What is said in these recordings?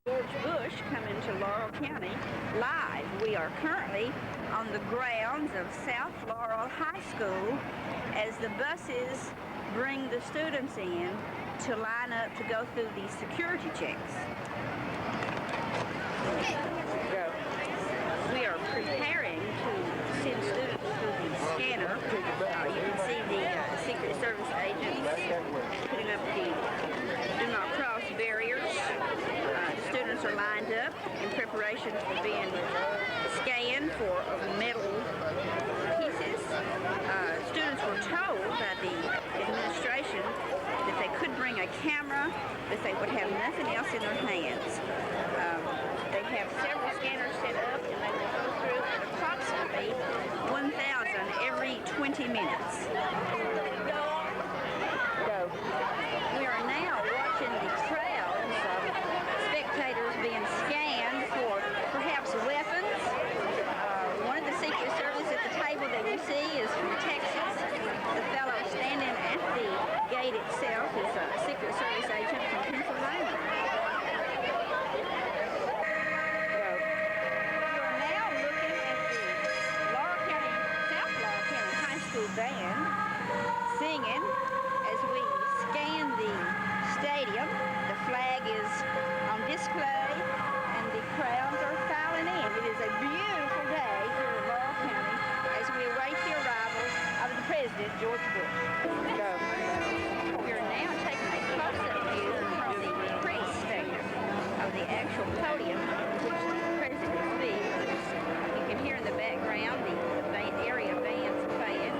George Bush coming to Laurel County live. We are currently on the grounds of South Laurel High School as the buses bring the students in to line up to go through these security checks. We are preparing to send students through the scanner. You can see the Secret Service agents putting up the do not cross barriers. The students are lined up in preparation for being scanned for metal pieces. Students were told by the administration that they could bring a camera, that they would have nothing else in their hands. They have several scanners set up, and they will go through at approximately 1,000 every 20 minutes. We are now watching the crowds of spectators being scanned for perhaps weapons. One of the Secret Service at the table that we see is from Texas. The fellow standing at the gate itself is a Secret Service agent from Pennsylvania. Band singing as we scan the stadium. The flag is on display and the crowds are filing in. It is a beautiful day here in Laurel County as we await the arrival of the President, George Bush. We are now taking a close-up view from the press stand of the actual podium which the President speaks. You can hear in the background the area bands playing.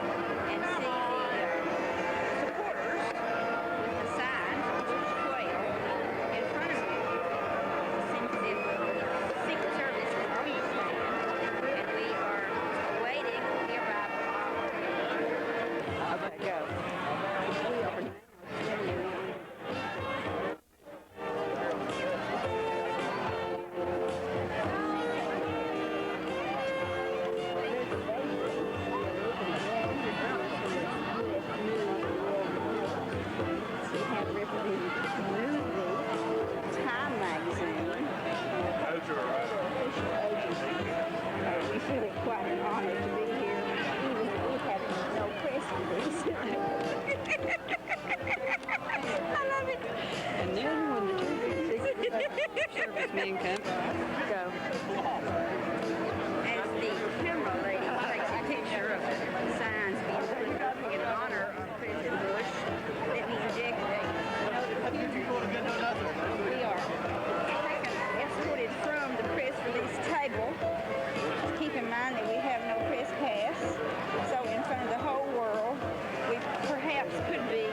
As the camera lady takes a picture of the signs being put up in honor of President Bush, let me inject a note of future. We are escorted from the press release table. Keep in mind that we have no press pass, so in front of the whole world, we perhaps could be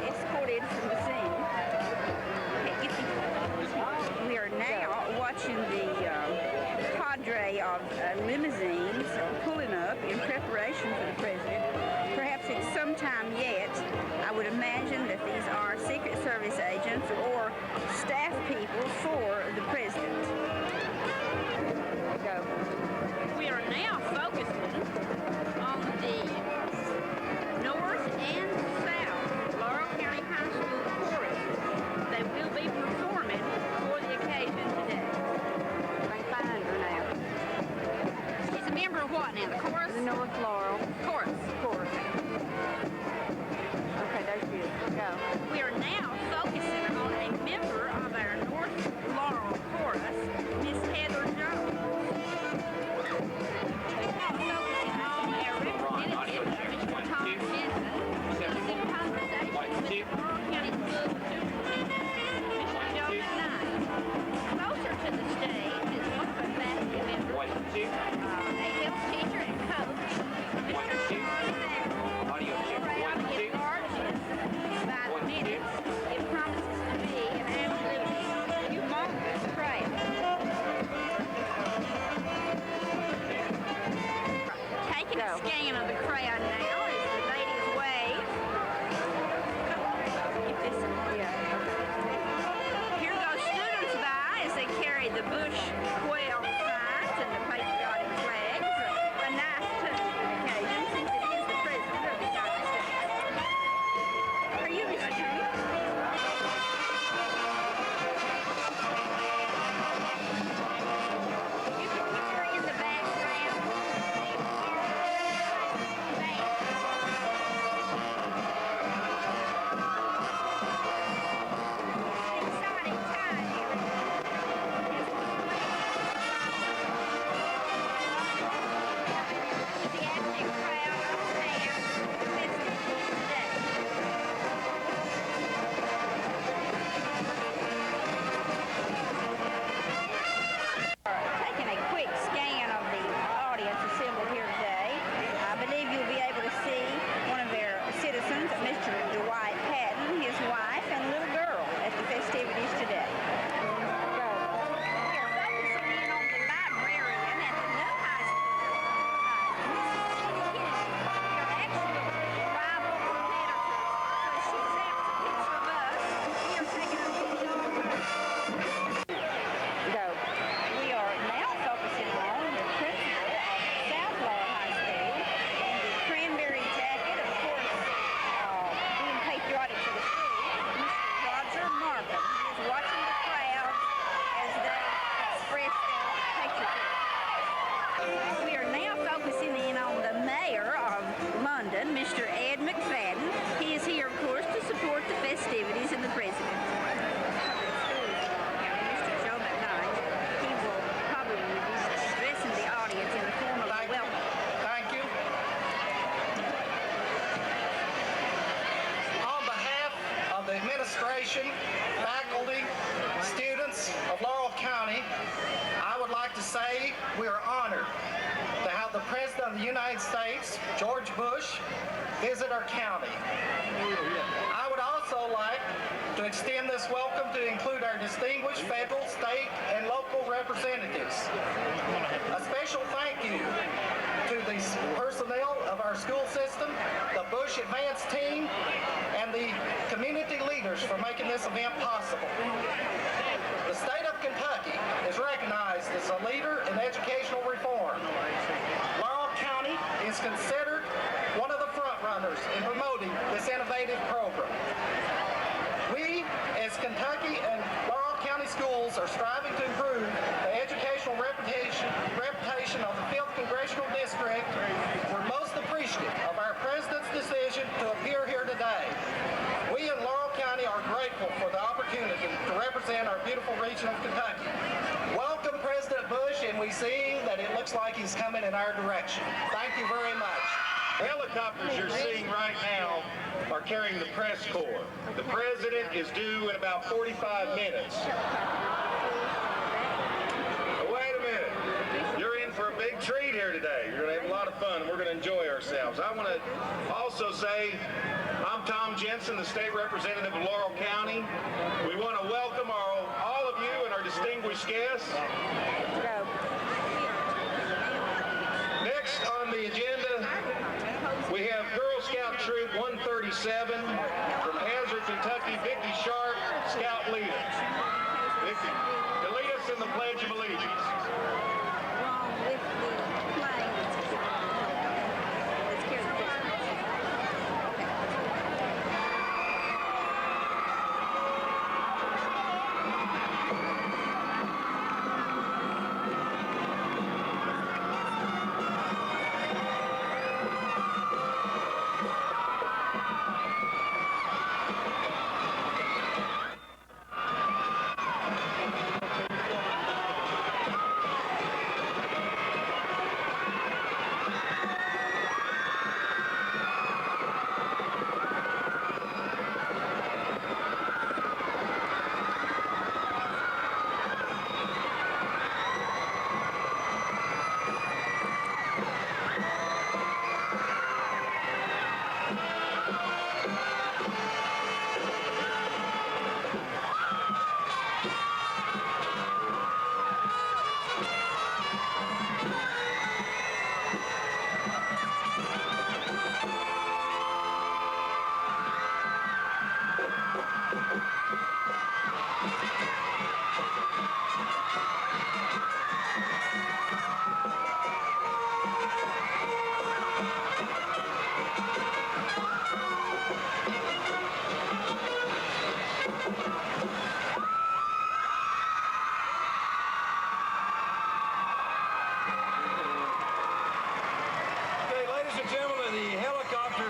escorted from the scene. We are now watching the cadre of limousines pulling up in preparation for the President. Perhaps it's sometime yet. I would imagine that these are Secret Service agents or staff people for the President. We are now focusing on the north and south Laurel County High School chorus. They will be performing for the occasion today. I can find her now. She's a member of what now? The chorus? The North Laurel. Chorus. Chorus. Okay, there she is. Go. We are now focusing on a member of our North Laurel chorus, Miss Heather Jones. We're now focusing on our representative, Mr. Tom Jensen. He's in conversation with the Laurel County School Superintendent, Mr. Joseph Knight. Closer to the stage is one of our faculty members, a health teacher and coach, Mr. County, I would like to say we are honored to have the President of the United States, George Bush, visit our county. I would also like to extend this welcome to include our distinguished federal, state, and local representatives. A special thank you to the personnel of our school system, the Bush Advance team, and the community leaders for making this event possible. The state of Kentucky is recognized as a leader in educational reform. Laurel County is considered one of the front runners in promoting this innovative program. We, as Kentucky and Laurel County schools, are striving to improve the educational reputation of the 5th Congressional District. We're most appreciative of our President's decision to appear here today. We in Laurel County are grateful for the opportunity to represent our beautiful region of Kentucky. Welcome, President Bush, and we see that it looks like he's coming in our direction. Thank you very much. The helicopters you're seeing right now are carrying the press corps. The President is due in about 45 minutes. Wait a minute. You're in for a big treat here today. You're going to have a lot of fun. We're going to enjoy ourselves. I want to also say I'm Tom Jensen, the state representative of Laurel County. We want to welcome all of you and our distinguished guests. Next on the agenda, we have Girl Scout Troop 137 from Hazard, Kentucky, Vicki Sharp, Scout Leader. Vicki, to lead us in the Pledge of Allegiance.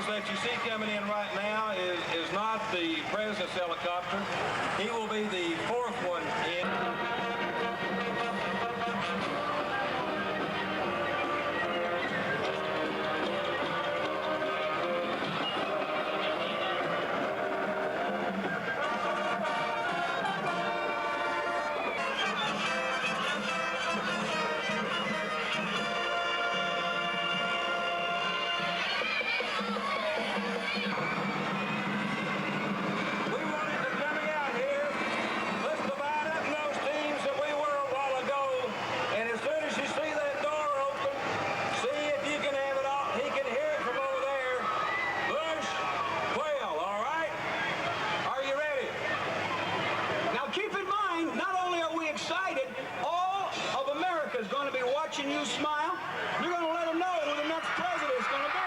That you see coming in right now is not the President's helicopter. He will be the 4th one in. You smile, you're going to let them know who the next president is going to be.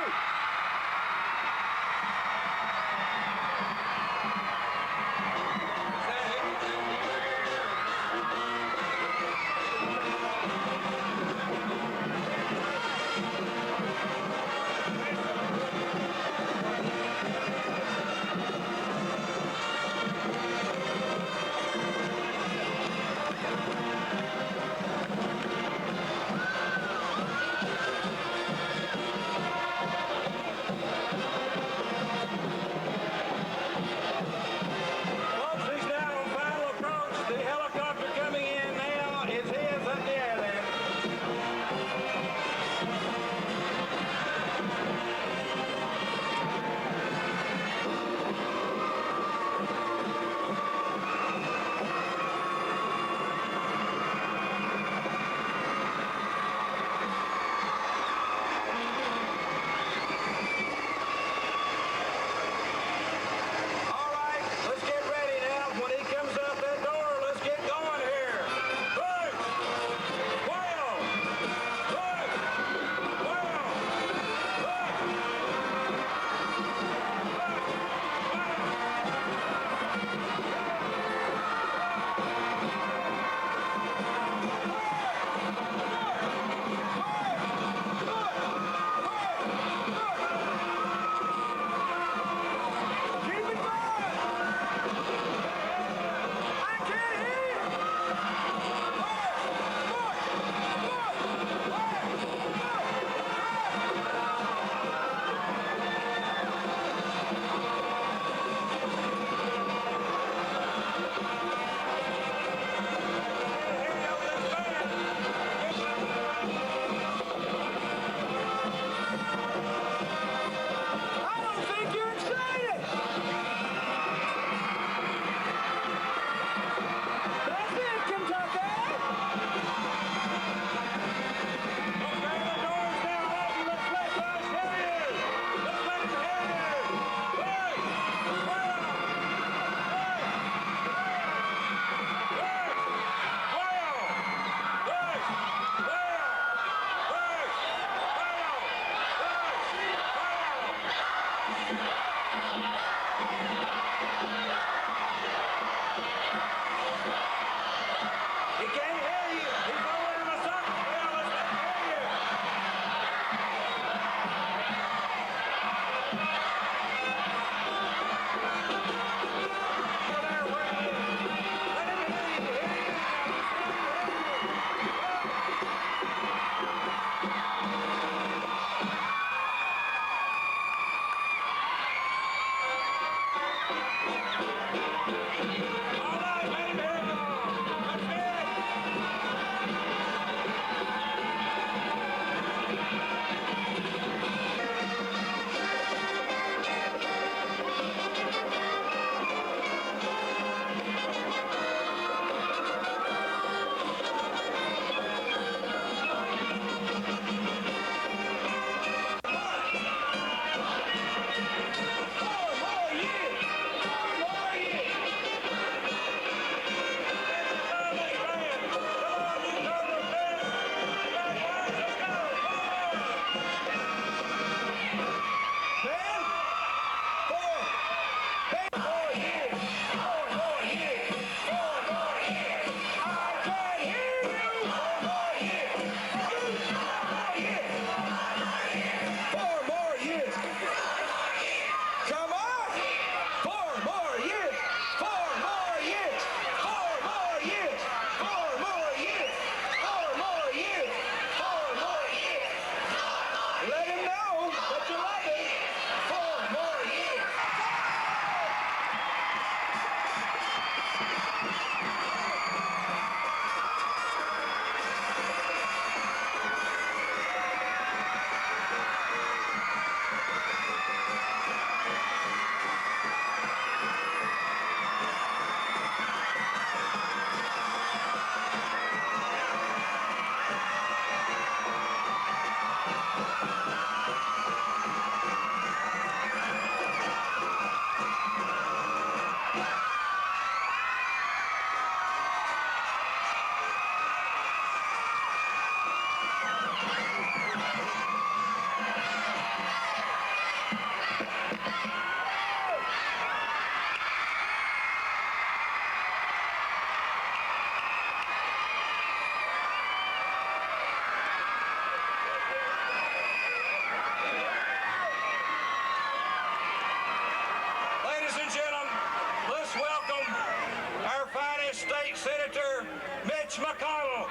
Mitch McConnell.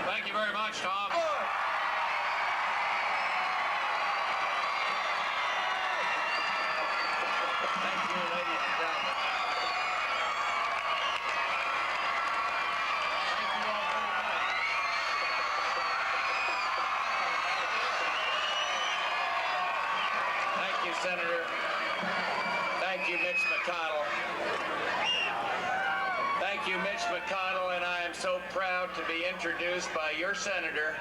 Thank you very much, Tom. Thank you, ladies and gentlemen. Thank you all very much. Thank you, Senator. Thank you, Mitch McConnell. Thank you, Mitch McConnell, and I am so proud to be introduced by your senator,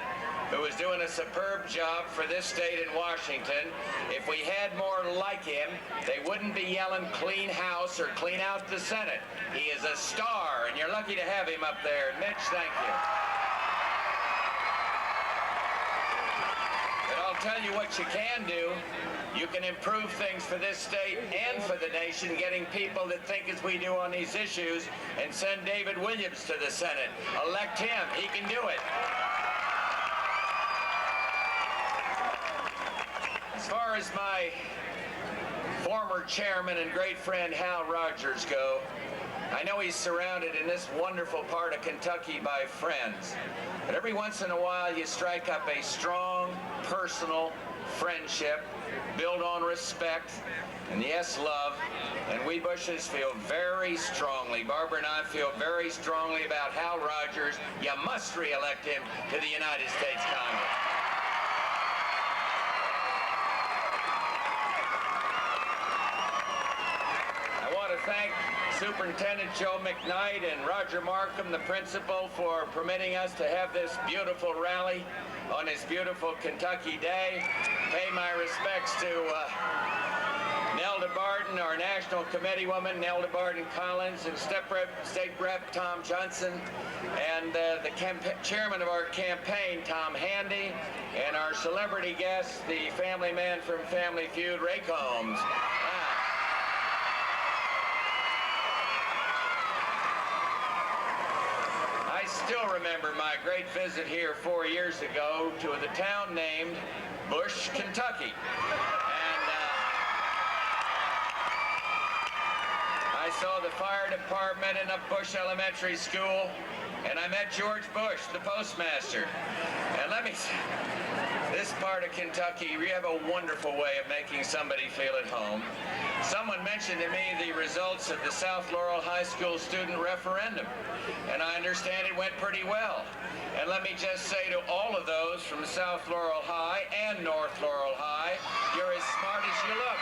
who is doing a superb job for this state in Washington. If we had more like him, they wouldn't be yelling clean house or clean out the Senate. He is a star, and you're lucky to have him up there. Mitch, thank you. But I'll tell you what you can do. You can improve things for this state and for the nation, getting people that think as we do on these issues, and send David Williams to the Senate. Elect him. He can do it. As far as my former chairman and great friend Hal Rogers go, I know he's surrounded in this wonderful part of Kentucky by friends. But every once in a while you strike up a strong, personal friendship, build on respect, and yes, love. And we Bushes feel very strongly, Barbara and I feel very strongly about Hal Rogers. You must re-elect him to the United States Congress. I want to thank Superintendent Joe McKnight and Roger Markham, the principal, for permitting us to have this beautiful rally on this beautiful Kentucky day. Pay my respects to Nelda Barton, our National Committee woman, Nelda Barton Collins, and State Rep Tom Johnson, and the chairman of our campaign, Tom Handy, and our celebrity guest, the family man from Family Feud, Ray Combs. I still remember my great visit here 4 years ago to the town named Bush, Kentucky. And I saw the fire department in a Bush Elementary School, and I met George Bush, the postmaster. And let me say, this part of Kentucky, we have a wonderful way of making somebody feel at home. Someone mentioned to me the results of the South Laurel High School student referendum, and I understand it went pretty well. And let me just say to all of those from South Laurel High and North Laurel High, you're as smart as you look.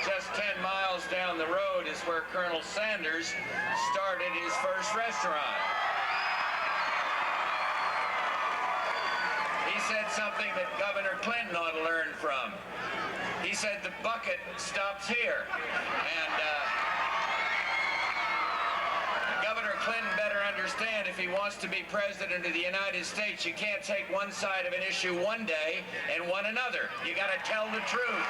Just 10 miles down the road is where Colonel Sanders started his first restaurant. He said something that Governor Clinton ought to learn from. He said the bucket stops here. And Governor Clinton better understand, if he wants to be president of the United States, you can't take one side of an issue one day and one another. You got to tell the truth.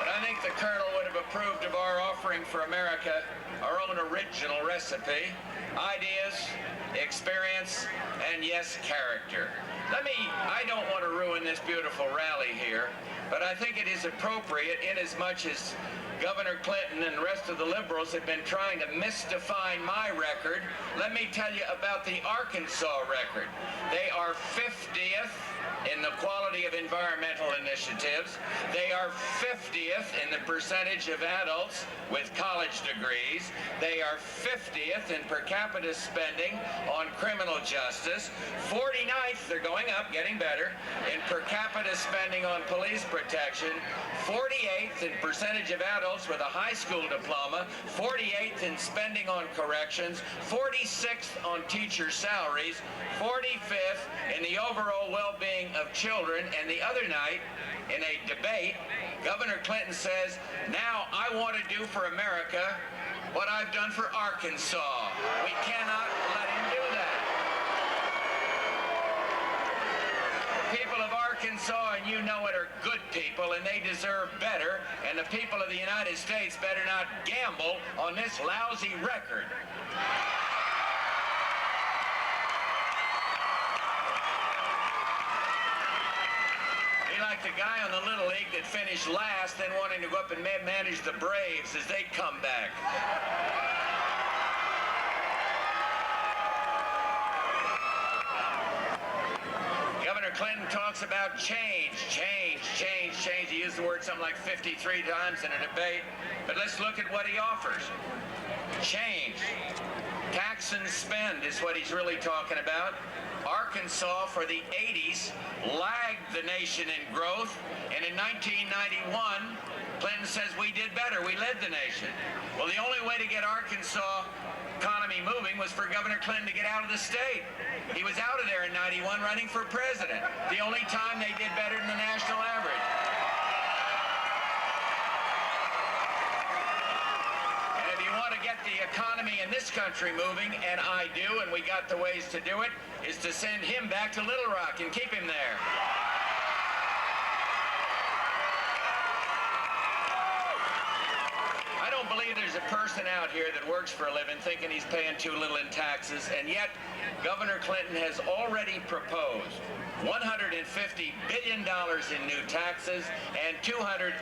I think the Colonel would have approved of our offering for America our own original recipe: ideas, experience, and yes, character. I don't want to ruin this beautiful rally here, but I think it is appropriate inasmuch as Governor Clinton and the rest of the liberals have been trying to misdefine my record. Let me tell you about the Arkansas record. They are 50th in the quality of environmental initiatives. They are 50th in the percentage of adults with college degrees. They are 50th in per capita spending on criminal justice. 49th, they're going up, getting better, in per capita spending on police protection. 48th in percentage of adults with a high school diploma. 48th in spending on corrections. 46th on teacher salaries. 45th in the overall well-being of children. And the other night, in a debate, Governor Clinton says, now I want to do for America what I've done for Arkansas. We cannot let him do that. The people of Arkansas Arkansas, and you know it, are good people, and they deserve better, and the people of the United States better not gamble on this lousy record. Be like the guy on the Little League that finished last, then wanting to go up and manage the Braves as they come back. Governor Clinton talks about change. He used the word something like 53 times in a debate. But let's look at what he offers. Change. Tax and spend is what he's really talking about. Arkansas, for the 80s, lagged the nation in growth. And in 1991, Clinton says we did better. We led the nation. Well, the only way to get Arkansas economy moving was for Governor Clinton to get out of the state. He was out of there in 91 running for president. The only time they did better than the national average. And if you want to get the economy in this country moving, and I do, and we got the ways to do it, is to send him back to Little Rock and keep him there. I don't believe there's a person out here that works for a living thinking he's paying too little in taxes, and yet Governor Clinton has already proposed $150 billion in new taxes and $220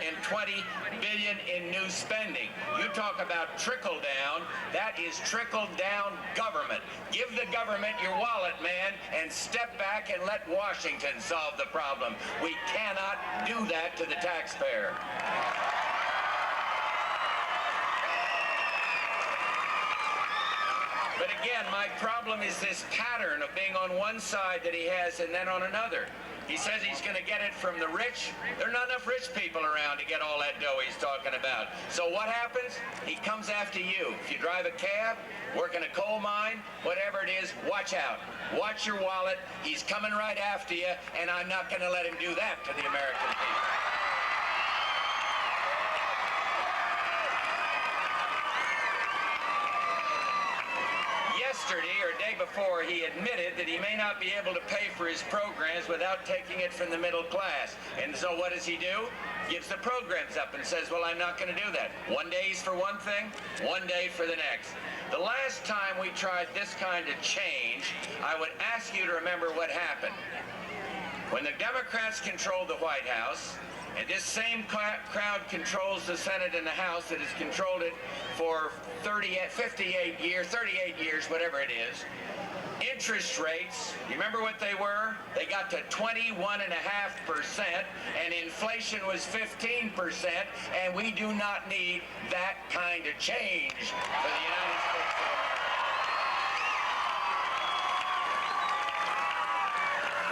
billion in new spending. You talk about trickle down, that is trickle down government. Give the government your wallet, man, and step back and let Washington solve the problem. We cannot do that to the taxpayer. But again, my problem is this pattern of being on one side that he has and then on another. He says he's going to get it from the rich. There are not enough rich people around to get all that dough he's talking about. So what happens? He comes after you. If you drive a cab, work in a coal mine, whatever it is, watch out. Watch your wallet. He's coming right after you, and I'm not going to let him do that to the American people. Yesterday, or day before, he admitted that he may not be able to pay for his programs without taking it from the middle class. And so what does he do? Gives the programs up and says, well, I'm not going to do that. One day he's for one thing, one day for the next. The last time we tried this kind of change, I would ask you to remember what happened. When the Democrats controlled the White House, and this same crowd controls the Senate and the House that has controlled it for 38 years, whatever it is. Interest rates, you remember what they were? They got to 21.5%, and inflation was 15%, and we do not need that kind of change for the United States of America.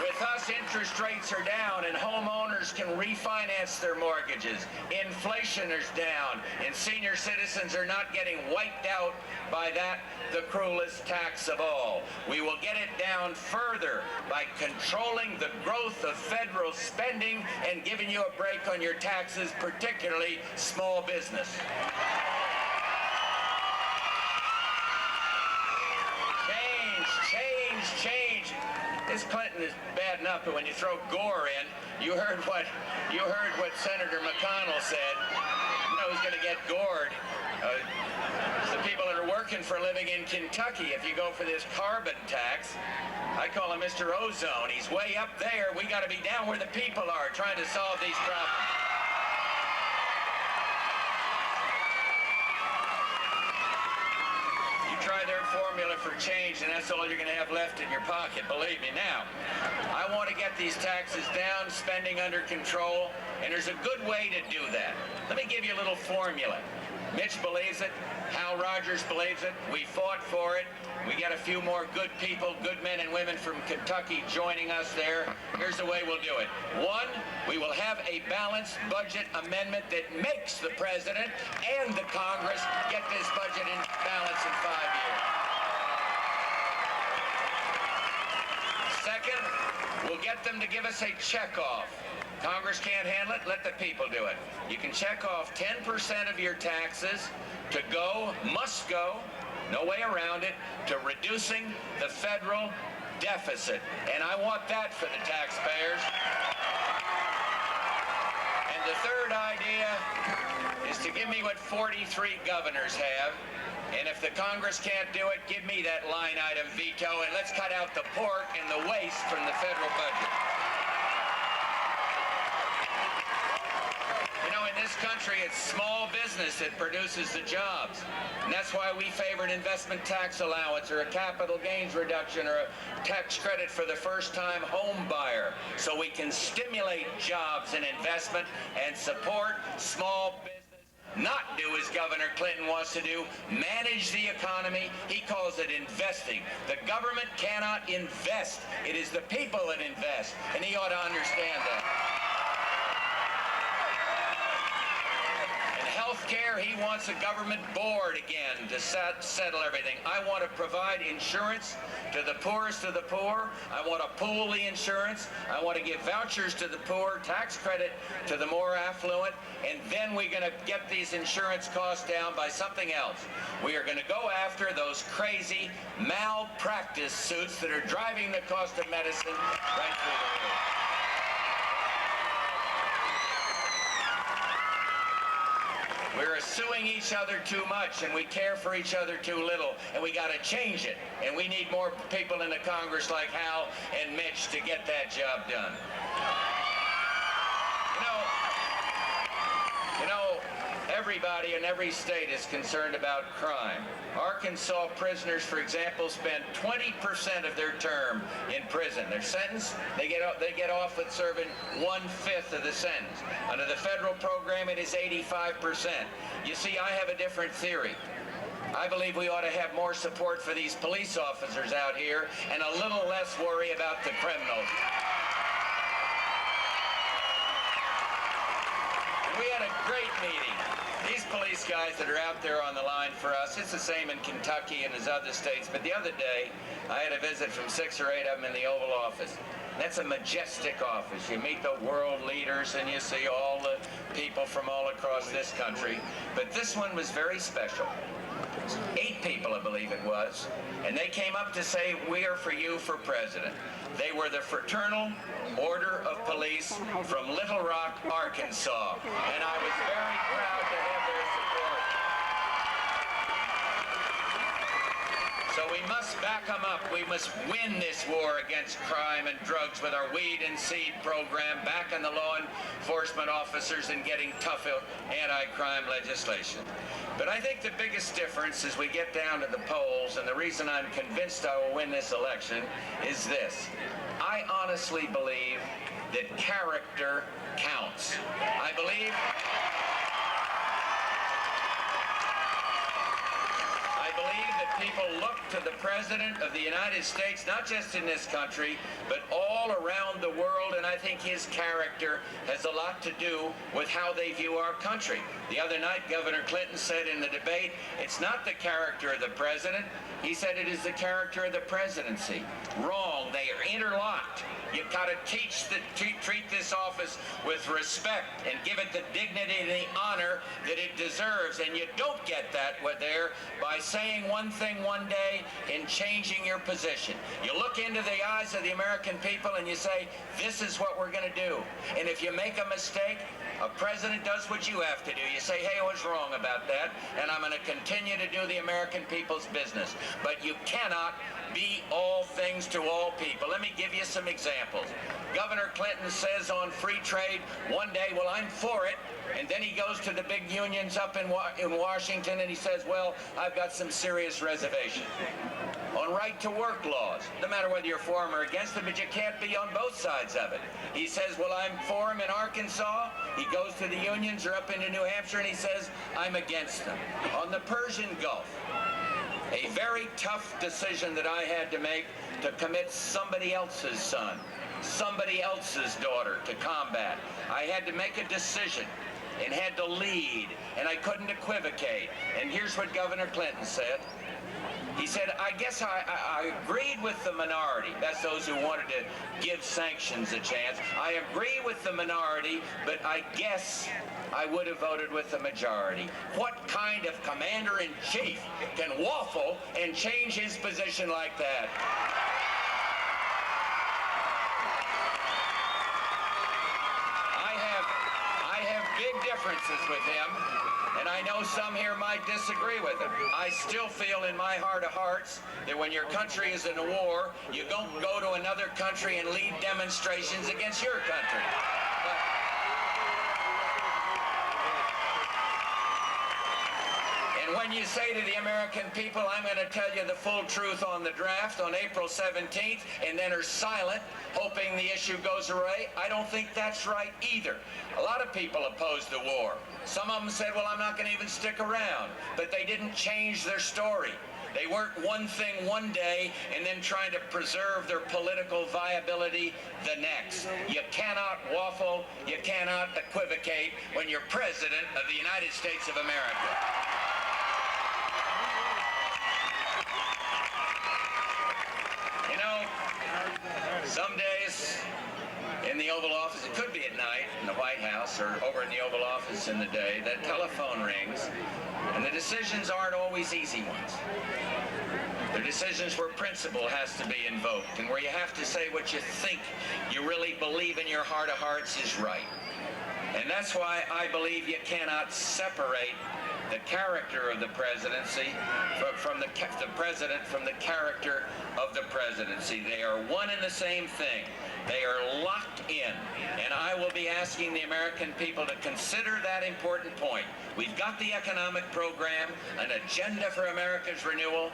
With us, interest rates are down, and homeowners can refinance their mortgages. Inflation is down, and senior citizens are not getting wiped out by that, the cruelest tax of all. We will get it down further by controlling the growth of federal spending and giving you a break on your taxes, particularly small business. Change. This Clinton is bad enough, but when you throw gore in, you heard what Senator McConnell said. You know who's going to get gored? It's the people that are working for a living in Kentucky. If you go for this carbon tax, I call him Mr. Ozone. He's way up there. We got to be down where the people are, trying to solve these problems. Try their formula for change, and that's all you're going to have left in your pocket, believe me. Now, I want to get these taxes down, spending under control, and there's a good way to do that. Let me give you a little formula. Mitch believes it. Hal Rogers believes it. We fought for it. We got a few more good people, good men and women from Kentucky joining us there. Here's the way we'll do it. One, we will have a balanced budget amendment that makes the president and the Congress get this budget in balance in 5 years. Second, we'll get them to give us a checkoff. Congress can't handle it, let the people do it. You can check off 10% of your taxes to go, must go, no way around it, to reducing the federal deficit. And I want that for the taxpayers. third idea is to give me what 43 governors have. And if the Congress can't do it, give me that line item veto, and let's cut out the pork and the waste from the federal budget. You know, in this country, it's small business that produces the jobs. And that's why we favored investment tax allowance or a capital gains reduction or a tax credit for the first-time home buyer, so we can stimulate jobs and investment and support small business. Not do as Governor Clinton wants to do, manage the economy. He calls it investing. The government cannot invest. It is the people that invest, and he ought to understand that. Healthcare, he wants a government board again to settle everything. I want to provide insurance to the poorest of the poor. I want to pool the insurance. I want to give vouchers to the poor, tax credit to the more affluent, and then we're going to get these insurance costs down by something else. We are going to go after those crazy malpractice suits that are driving the cost of medicine right through the roof. We're suing each other too much, and we care for each other too little, and we got to change it. And we need more people in the Congress like Hal and Mitch to get that job done. You know, everybody in every state is concerned about crime. Arkansas prisoners, for example, spend 20% of their term in prison. They're sentenced, they get off with serving 1/5 of the sentence. Under the federal program, it is 85%. You see, I have a different theory. I believe we ought to have more support for these police officers out here and a little less worry about the criminals. And we had a great meeting. These police guys that are out there on the line for us, it's the same in Kentucky and as other states, but the other day I had a visit from 6 or 8 of them in the Oval Office. That's a majestic office. You meet the world leaders and you see all the people from all across this country, but this one was very special. 8 people, I believe it was, and they came up to say, "We are for you for president." They were the Fraternal Order of Police from Little Rock, Arkansas, and I was very proud to have their support. So we must back them up. We must win this war against crime and drugs with our Weed and Seed program, backing the law enforcement officers and getting tough anti-crime legislation. But I think the biggest difference as we get down to the polls, and the reason I'm convinced I will win this election, is this. I honestly believe that character counts. I believe that people look to the President of the United States, not just in this country, but all around the world, and I think his character has a lot to do with how they view our country. The other night, Governor Clinton said in the debate, it's not the character of the President. He said it is the character of the presidency. Wrong. They are interlocked. You've got to treat this office with respect and give it the dignity and the honor that it deserves. And you don't get that there by saying one thing one day and changing your position. You look into the eyes of the American people and you say, this is what we're going to do. And if you make a mistake, a president does what you have to do. You say, hey, I was wrong about that, and I'm going to continue to do the American people's business. But you cannot be all things to all people. Let me give you some examples. Governor Clinton says on free trade one day, well, I'm for it. And then he goes to the big unions up in Washington and he says, well, I've got some serious reservations. On right-to-work laws, no matter whether you're for them or against them, but you can't be on both sides of it. He says, well, I'm for them in Arkansas. He goes to the unions or up into New Hampshire and he says, I'm against them. On the Persian Gulf, a very tough decision that I had to make to commit somebody else's son, somebody else's daughter to combat. I had to make a decision and had to lead, and I couldn't equivocate. And here's what Governor Clinton said. He said, I guess I agreed with the minority. That's those who wanted to give sanctions a chance. I agree with the minority, but I guess I would have voted with the majority. What kind of commander-in-chief can waffle and change his position like that? I have differences with him, and I know some here might disagree with him. I still feel in my heart of hearts that when your country is in a war, you don't go to another country and lead demonstrations against your country. And when you say to the American people, I'm going to tell you the full truth on the draft on April 17th, and then are silent, hoping the issue goes away, I don't think that's right either. A lot of people opposed the war. Some of them said, well, I'm not going to even stick around. But they didn't change their story. They weren't one thing one day and then trying to preserve their political viability the next. You cannot waffle, you cannot equivocate when you're President of the United States of America. You know, some days in the Oval Office, it could be at night in the White House or over in the Oval Office in the day, that telephone rings, and the decisions aren't always easy ones. They're decisions where principle has to be invoked, and where you have to say what you think you really believe in your heart of hearts is right. And that's why I believe you cannot separate the character of the presidency from the president from the character of the presidency. They are one and the same thing. They are locked in. And I will be asking the American people to consider that important point. We've got the economic program, an agenda for America's renewal.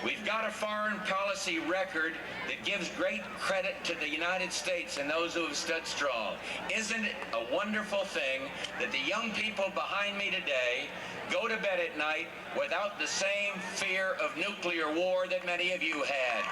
We've got a foreign policy record that gives great credit to the United States and those who have stood strong. Isn't it a wonderful thing that the young people behind me today go to bed at night without the same fear of nuclear war that many of you had?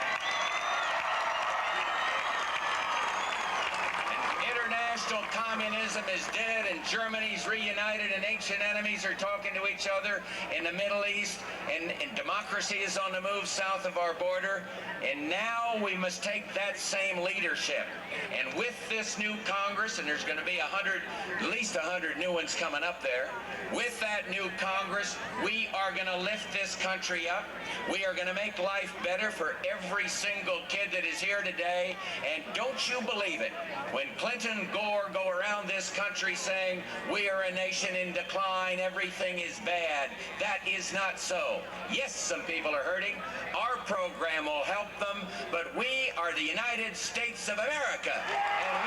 International communism is dead, and Germany's reunited, and ancient enemies are talking to each other in the Middle East, and democracy is on the move south of our border. And now we must take that same leadership. And with this new Congress, and there's going to be at least 100 new ones coming up there, with that new Congress, we are going to lift this country up. We are going to make life better for every single kid that is here today. And don't you believe it, when Clinton and Gore go around this country saying, we are a nation in decline, everything is bad. That is not so. Yes, some people are hurting. Our program will help them, but we are the United States of America, and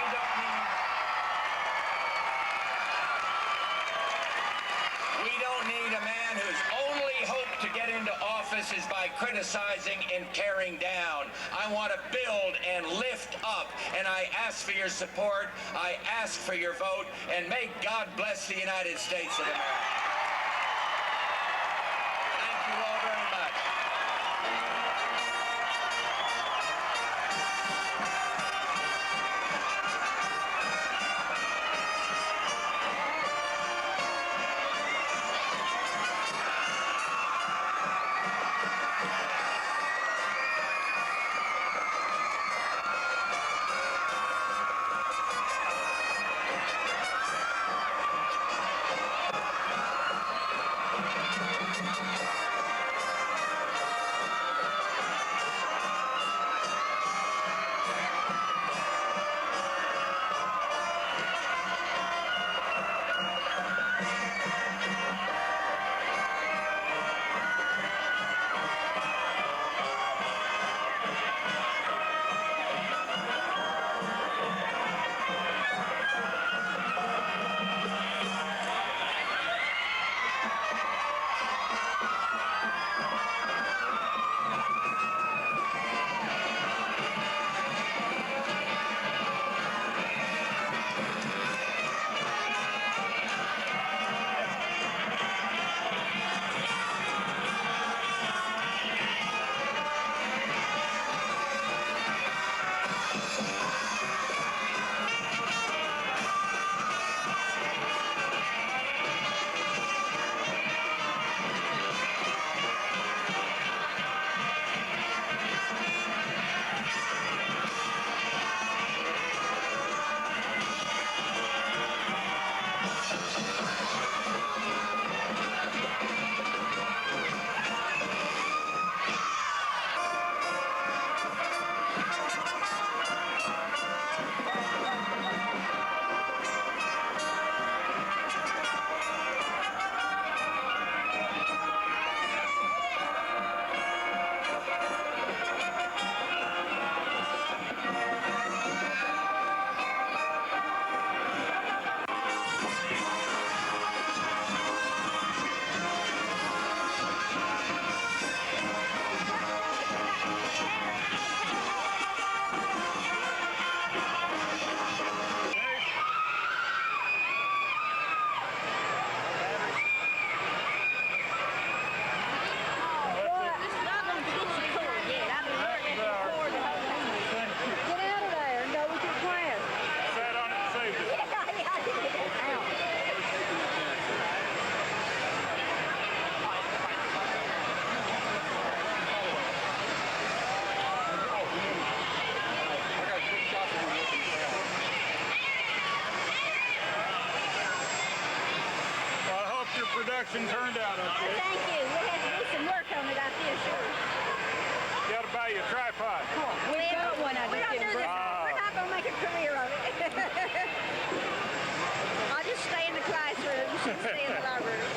we don't need a man whose only hope to get into office is by criticizing and tearing down. I want to build and lift up, and I ask for your support. I ask for your vote, and may God bless the United States of America. Thank you all very much. production turned out, okay? Thank you. We'll have to do some work on it, I feel sure. You got to buy you a tripod. We've got one. We're not doing this. We're not going to make a career of it. I'll just stay in the classroom. You should stay in the library.